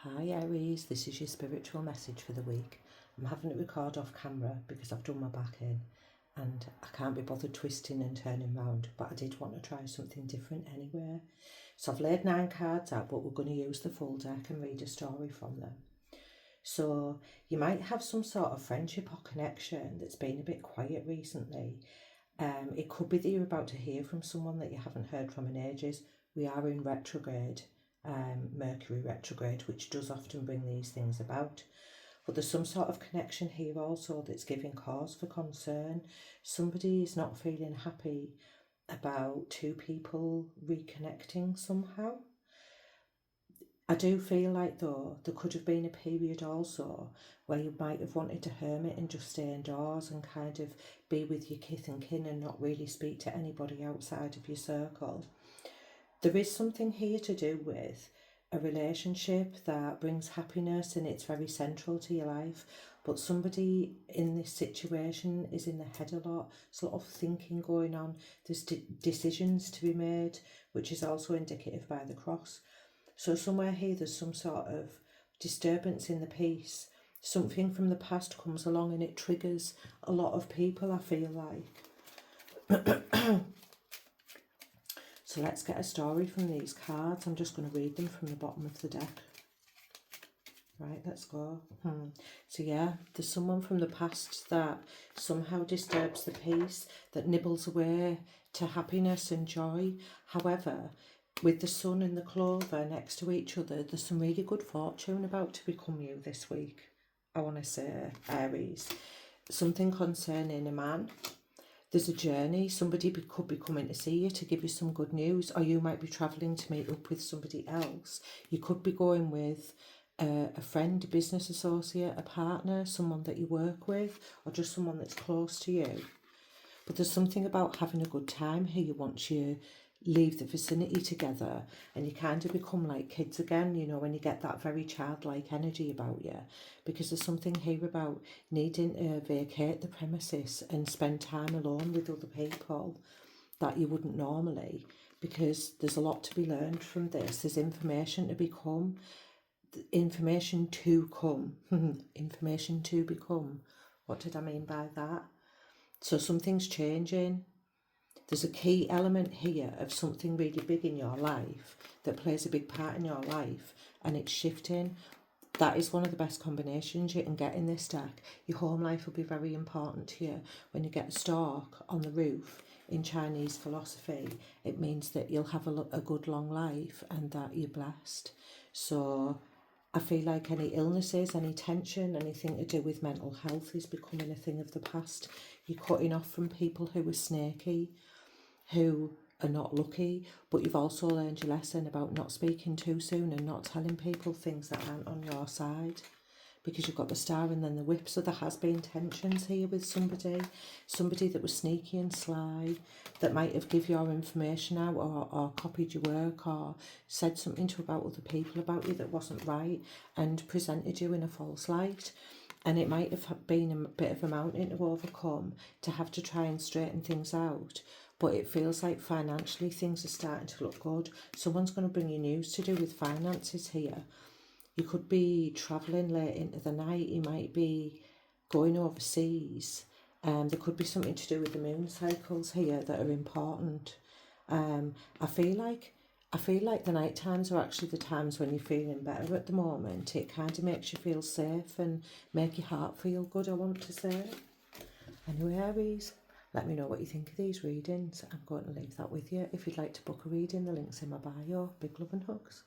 Hi Aries, this is your spiritual message for the week. I'm having to record off camera because I've done my back in and I can't be bothered twisting and turning round, but I did want to try something different anyway. So I've laid 9 cards out, but we're going to use the full deck and read a story from them. So you might have some sort of friendship or connection that's been a bit quiet recently. It could be that you're about to hear from someone that you haven't heard from in ages. We are in retrograde, Mercury retrograde, which does often bring these things about. But there's some sort of connection here also that's giving cause for concern. Somebody is not feeling happy about two people reconnecting somehow. I do feel like though there could have been a period also where you might have wanted to hermit and just stay indoors and kind of be with your kith and kin and not really speak to anybody outside of your circle. There is something here to do with a relationship that brings happiness and it's very central to your life, but somebody in this situation is in the head a lot. There's a lot of thinking going on. There's decisions to be made, which is also indicative by the cross. So somewhere here there's some sort of disturbance in the peace. Something from the past comes along and it triggers a lot of people, I feel like. So let's get a story from these cards. I'm just going to read them from the bottom of the deck. Right, let's go. So yeah, there's someone from the past that somehow disturbs the peace, that nibbles away to happiness and joy. However, with the sun and the clover next to each other, there's some really good fortune about to become you this week. I want to say, Aries. Something concerning a man. There's a journey. Somebody could be coming to see you to give you some good news, or you might be travelling to meet up with somebody else. You could be going with a friend, a business associate, a partner, someone that you work with, or just someone that's close to you. But there's something about having a good time here once you leave the vicinity together and you kind of become like kids again, you know, when you get that very childlike energy about you, because there's something here about needing to vacate the premises and spend time alone with other people that you wouldn't normally, because there's a lot to be learned from this. There's information to become, information to come, information to become. What did I mean by that? So something's changing. There's a key element here of something really big in your life that plays a big part in your life and it's shifting. That is one of the best combinations you can get in this deck. Your home life will be very important to you. When you get a stork on the roof in Chinese philosophy, it means that you'll have a good long life and that you're blessed. So I feel like any illnesses, any tension, anything to do with mental health is becoming a thing of the past. You're cutting off from people who are snaky, who are not lucky, but you've also learned your lesson about not speaking too soon and not telling people things that aren't on your side, because you've got the star and then the whip. So there has been tensions here with somebody that was sneaky and sly, that might have give your information out or copied your work or said something to about other people about you that wasn't right and presented you in a false light. And it might have been a bit of a mountain to overcome to have to try and straighten things out. But it feels like financially things are starting to look good. Someone's going to bring you news to do with finances here. You could be travelling late into the night. You might be going overseas. There could be something to do with the moon cycles here that are important. I feel like the night times are actually the times when you're feeling better at the moment. It kind of makes you feel safe and make your heart feel good, I want to say. Anyway, Aries, let me know what you think of these readings. I'm going to leave that with you. If you'd like to book a reading, the link's in my bio. Big love and hugs.